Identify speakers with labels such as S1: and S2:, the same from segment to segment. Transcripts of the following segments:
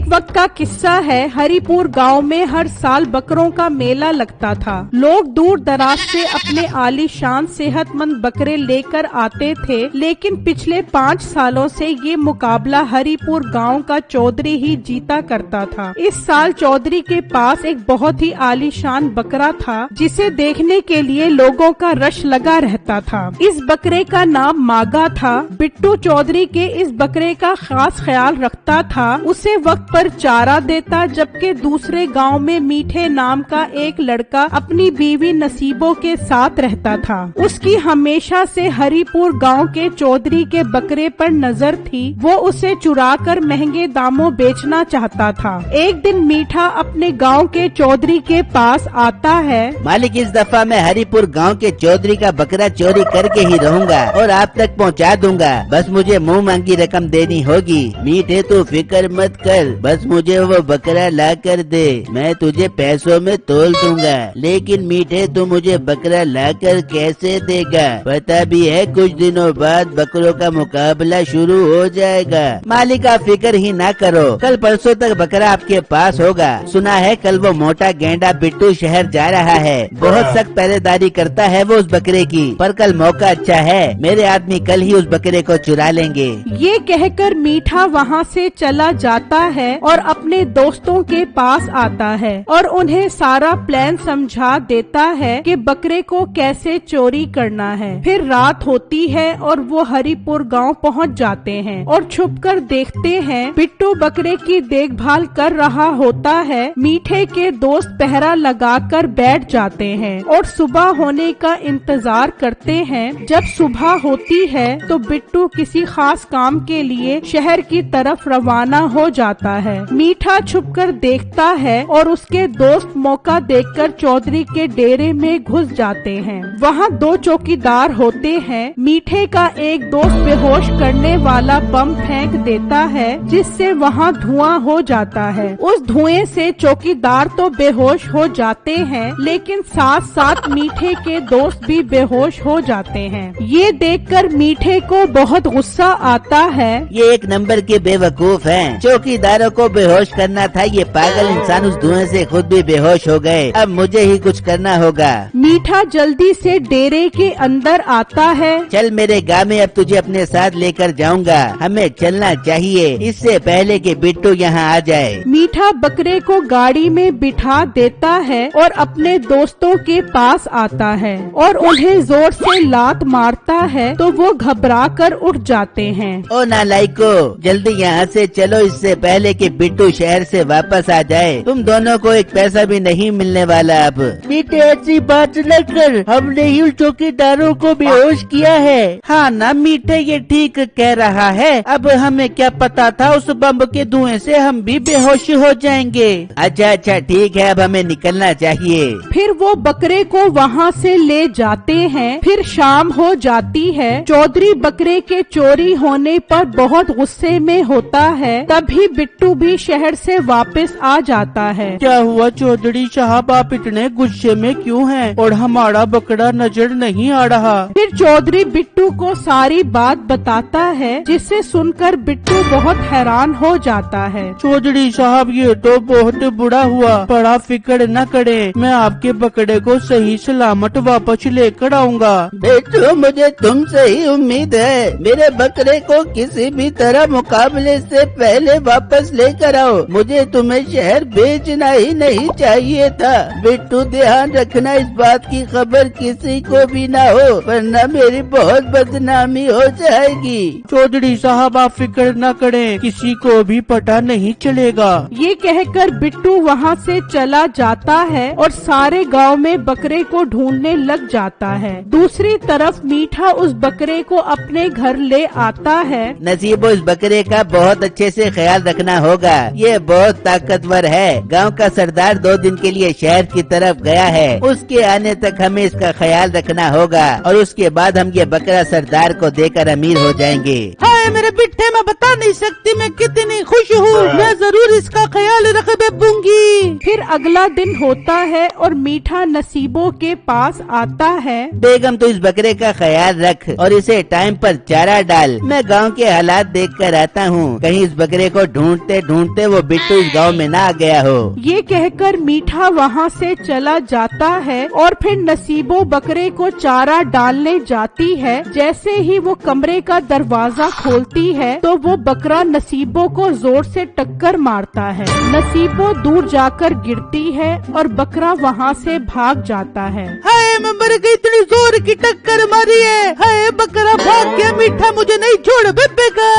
S1: एक वक्त का किस्सा है। हरिपुर गांव में हर साल बकरों का मेला लगता था। लोग दूर दराज से अपने आलीशान सेहतमंद बकरे लेकर आते थे, लेकिन पिछले 5 सालों से ये मुकाबला हरिपुर गांव का चौधरी ही जीता करता था। इस साल चौधरी के पास एक बहुत ही आलीशान बकरा था, जिसे देखने के लिए लोगों का रश लगा रहता था। इस बकरे का नाम मागा था। बिट्टू चौधरी के इस बकरे का खास ख्याल रखता था। उसे वक्त पर चारा देता, जबकि दूसरे गांव में मीठे नाम का एक लड़का अपनी बीवी नसीबों के साथ रहता था। उसकी हमेशा से हरिपुर गांव के चौधरी के बकरे पर नजर थी। वो उसे चुराकर महंगे दामों बेचना चाहता था। एक दिन मीठा अपने गांव के चौधरी के पास आता है।
S2: मालिक, इस दफा मैं हरिपुर गांव के चौधरी का बकरा चोरी करके ही रहूंगा और आप तक पहुंचा दूंगा। बस मुझे मुंह मांगी रकम देनी होगी। मीठे तो फिक्र मत कर, बस मुझे वो बकरा ला कर दे, मैं तुझे पैसों में तोल दूंगा। लेकिन मीठे तू मुझे बकरा ला कर कैसे देगा? पता भी है कुछ दिनों बाद बकरों का मुकाबला शुरू हो जाएगा। मालिक, आप फिक्र ही ना करो, कल परसों तक बकरा आपके पास होगा। सुना है कल वो मोटा गेंडा बिट्टू शहर जा रहा है। बहुत सख्त पहरेदारी करता है वो उस बकरे की, पर कल मौका अच्छा है, मेरे आदमी कल ही उस बकरे को चुरा लेंगे।
S1: ये कहकर मीठा वहाँ से चला जाता है और अपने दोस्तों के पास आता है और उन्हें सारा प्लान समझा देता है कि बकरे को कैसे चोरी करना है। फिर रात होती है और वो हरिपुर गांव पहुंच जाते हैं और छुपकर देखते हैं बिट्टू बकरे की देखभाल कर रहा होता है। मीठे के दोस्त पहरा लगाकर बैठ जाते हैं और सुबह होने का इंतजार करते हैं। जब सुबह होती है तो बिट्टू किसी खास काम के लिए शहर की तरफ रवाना हो जाता है। मीठा छुपकर देखता है और उसके दोस्त मौका देखकर चौधरी के डेरे में घुस जाते हैं। वहाँ 2 चौकीदार होते हैं। मीठे का एक दोस्त बेहोश करने वाला बम फेंक देता है, जिससे वहाँ धुआं हो जाता है। उस धुएं से चौकीदार तो बेहोश हो जाते हैं, लेकिन साथ साथ मीठे के दोस्त भी बेहोश हो जाते हैं। ये देखकर मीठे को बहुत गुस्सा आता है।
S2: ये एक नंबर के बेवकूफ हैं। चौकीदारों को बेहोश करना था, ये पागल इंसान उस धुएं से खुद भी बेहोश हो गए। अब मुझे ही कुछ करना होगा।
S1: मीठा जल्दी से डेरे के अंदर आता है।
S2: चल मेरे गाँव में, अब तुझे अपने साथ लेकर जाऊंगा। हमें चलना चाहिए इससे पहले कि बिट्टू यहाँ आ जाए।
S1: मीठा बकरे को गाड़ी में बिठा देता है और अपने दोस्तों के पास आता है और उन्हें जोर से लात मारता है तो वो घबरा कर उठ जाते हैं।
S2: ओ नालायको, जल्दी यहाँ से चलो इससे पहले कि बिट्टू शहर से वापस आ जाए। तुम दोनों को एक पैसा भी नहीं मिलने वाला। अब
S3: बेटे ऐसी बात न कर, हमने ही उन चौकीदारों को बेहोश किया है।
S2: हाँ ना मीठे, ये ठीक कह रहा है। अब हमें क्या पता था उस बम के धुएं से हम भी बेहोश हो जाएंगे। अच्छा ठीक है, अब हमें निकलना चाहिए।
S1: फिर वो बकरे को वहाँ से ले जाते हैं। फिर शाम हो जाती है। चौधरी बकरे के चोरी होने पर बहुत गुस्से में होता है। तभी बिट्टू भी शहर से वापस आ जाता है।
S3: क्या हुआ चौधरी साहब, आप इतने गुस्से में क्यों हैं? और हमारा बकरा नजर नहीं आ रहा।
S1: फिर चौधरी बिट्टू को सारी बात बताता है, जिसे सुनकर बिट्टू बहुत हैरान हो जाता है।
S3: चौधरी साहब, ये तो बहुत बुरा हुआ, पर आप फिक्र न करें, मैं आपके बकरे को सही सलामत वापस लेकर आऊंगा।
S2: बेटू, मुझे तुमसे ही उम्मीद है। मेरे बकरे को किसी भी तरह मुकाबले से पहले वापस लेकर आओ। मुझे तुम्हें शहर बेचना ही नहीं चाहिए था। बिट्टू, ध्यान रखना इस बात की खबर किसी को भी ना हो, वरना मेरी बहुत बदनामी हो जाएगी।
S3: चौधरी साहब, आप फिक्र न करें, किसी को भी पता नहीं चलेगा।
S1: ये कहकर बिट्टू वहाँ से चला जाता है और सारे गांव में बकरे को ढूंढने लग जाता है। दूसरी तरफ मीठा उस बकरे को अपने घर ले आता है।
S2: नसीब, उस बकरे का बहुत अच्छे से ख्याल रखना होगा। ये बहुत ताकतवर है। गांव का सरदार 2 दिन के लिए शहर की तरफ गया है। उसके आने तक हमें इसका ख्याल रखना होगा और उसके बाद हम ये बकरा सरदार को देकर अमीर हो जाएंगे।
S3: हाय मेरे बिट्टे, मैं बता नहीं सकती मैं कितनी खुश हूँ। मैं जरूर इसका ख्याल रखूंगी।
S1: फिर अगला दिन होता है और मीठा नसीबों के पास आता है।
S2: बेगम तू इस बकरे का ख्याल रख और इसे टाइम पर चारा डाल। मैं गांव के हालात देख कर आता हूँ, कहीं इस बकरे को ढूंढते ढूंढते वो बिट्टू इस गांव में ना आ गया हो।
S1: ये कहकर मीठा वहाँ से चला जाता है और फिर नसीबों बकरे को चारा डालने जाती है। जैसे ही वो कमरे का दरवाजा खोलती है तो वो बकरा नसीबों को जोर से टक्कर मारता है। नसीबों दूर जाकर गिरती है और बकरा वहाँ से भाग जाता है।
S3: हाय मैं मर गई, इतनी जोर की टक्कर मारी है। हाय बकरा भाग गया, मीठा मुझे नहीं छोड़ बेबेगा।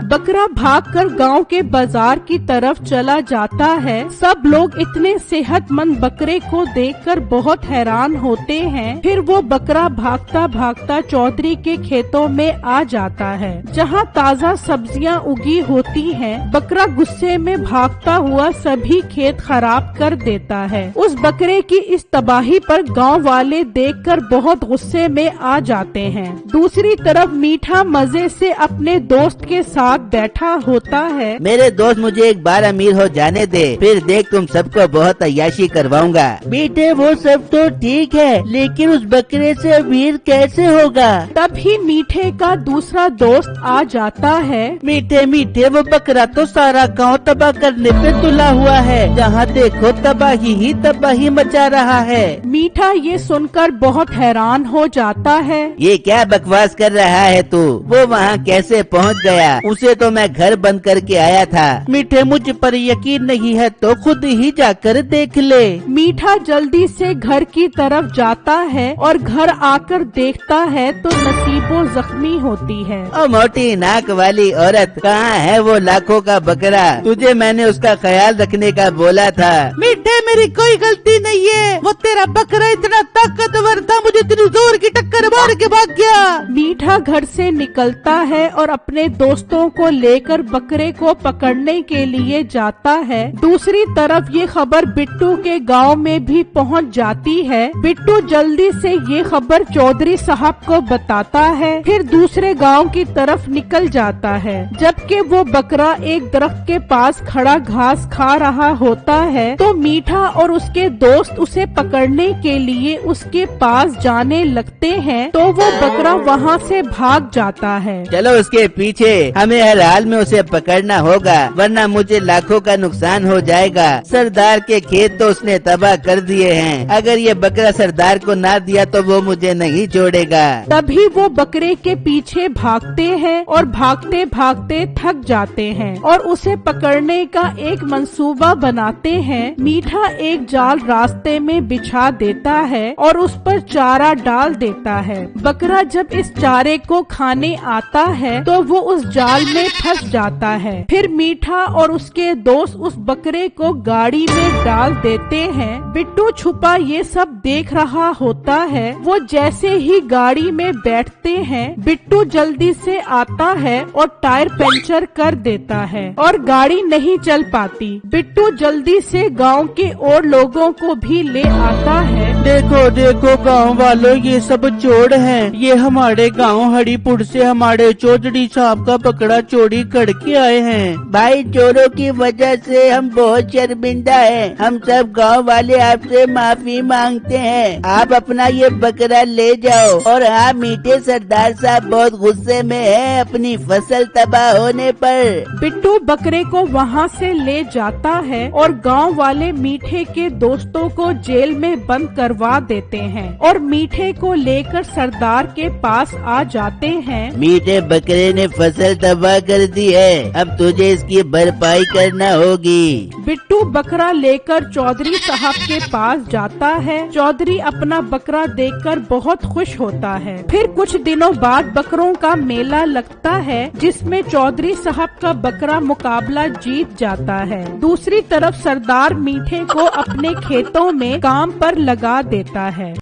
S1: बकरा भागकर गांव के बाजार की तरफ चला जाता है। सब लोग इतने सेहतमंद बकरे को देखकर बहुत हैरान होते हैं। फिर वो बकरा भागता भागता चौधरी के खेतों में आ जाता है, जहाँ ताज़ा सब्जियां उगी होती हैं। बकरा गुस्से में भागता हुआ सभी खेत खराब कर देता है। उस बकरे की इस तबाही पर गांव वाले देखकर बहुत गुस्से में आ जाते हैं। दूसरी तरफ मीठा मजे से अपने दोस्त के साथ बैठा होता है।
S2: मेरे दोस्त मुझे एक बार अमीर हो जाने दे, फिर देख तुम सबको बहुत अय्याशी करवाऊंगा।
S3: बेटे वो सब तो ठीक है, लेकिन उस बकरे से अमीर कैसे होगा?
S1: तभी मीठे का दूसरा दोस्त आ जाता है।
S3: मीठे मीठे वो बकरा तो सारा गांव तबाह करने पे तुला हुआ है, जहाँ देखो तबाही ही तबाही मचा रहा है।
S1: मीठा ये सुनकर बहुत हैरान हो जाता है।
S2: ये क्या बकवास कर रहा है तू? वो वहाँ कैसे पहुँच गया? उसे तो मैं घर बंद करके आया था।
S3: मीठे मुझ पर यकीन नहीं है तो खुद ही जाकर देख ले।
S1: मीठा जल्दी से घर की तरफ जाता है और घर आकर देखता है तो नसीबों जख्मी होती है।
S2: ओ मोटी नाक वाली औरत, कहाँ है वो लाखों का बकरा? तुझे मैंने उसका ख्याल रखने का बोला था।
S3: मीठे मेरी कोई गलती नहीं है, वो तेरा बकरा इतना ताकतवर था, मुझे इतनी जोर की टक्कर मार के भाग गया।
S1: मीठा घर से निकलता है और अपने दोस्तों को लेकर बकरे को पकड़ने के लिए जाता है। दूसरी तरफ ये खबर बिट्टू के गांव में भी पहुंच जाती है। बिट्टू जल्दी से ये खबर चौधरी साहब को बताता है, फिर दूसरे गांव की तरफ निकल जाता है। जबकि वो बकरा एक दरख्त के पास खड़ा घास खा रहा होता है तो मीठा और उसके दोस्त उसे पकड़ने के लिए उसके पास जाने लगते हैं तो वो बकरा वहाँ से भाग जाता है।
S2: चलो उसके पीछे, हमें हर हाल में उसे पकड़ना होगा, वरना मुझे लाखों का नुकसान हो जाएगा। सरदार के खेत तो उसने तबाह कर दिए हैं, अगर ये बकरा सरदार को ना दिया तो वो मुझे नहीं छोड़ेगा।
S1: तभी वो बकरे के पीछे भागते हैं और भागते भागते थक जाते हैं और उसे पकड़ने का एक मंसूबा बनाते हैं। मीठा एक जाल रास्ते में बिछा देता है और उस पर चारा डाल देता है। बकरा जब इस चारे को खाने आता है तो वो उस जाल में फंस जाता है। फिर मीठा और उसके दोस्त उस बकरे को गाड़ी में डाल देते हैं। बिट्टू छुपा ये सब देख रहा होता है। वो जैसे ही गाड़ी में बैठते हैं, बिट्टू जल्दी से आता है और टायर पंचर कर देता है और गाड़ी नहीं चल पाती। बिट्टू जल्दी से गांव के और लोगों को भी ले आता है।
S3: देखो देखो गांव वालों, ये सब चोर हैं। ये हमारे गांव हरिपुर से हमारे चौधरी साहब का बकरा चोरी करके आए हैं।
S2: भाई चोरों की वजह से हम बहुत शर्मिंदा हैं। हम सब गांव वाले आपसे माफी मांगते हैं। आप अपना ये बकरा ले जाओ। और हाँ मीठे, सरदार साहब बहुत गुस्से में हैं अपनी फसल तबाह होने पर।
S1: बिट्टू बकरे को वहाँ से ले जाता है और गांव वाले मीठे के दोस्तों को जेल में बंद करवा देते हैं और मीठे को लेकर सरदार के पास आ जाते हैं।
S2: मीठे बकरे ने फसल तबाह कर दी है, अब तुझे इसकी भरपाई करना होगी।
S1: बिट्टू बकरा लेकर चौधरी साहब के पास जाता है। चौधरी अपना बकरा देखकर बहुत खुश होता है। फिर कुछ दिनों बाद बकरों का मेला लगता है, जिसमें चौधरी साहब का बकरा मुकाबला जीत जाता है। दूसरी तरफ सरदार मीठे को अपने खेतों में काम पर लगा देता है।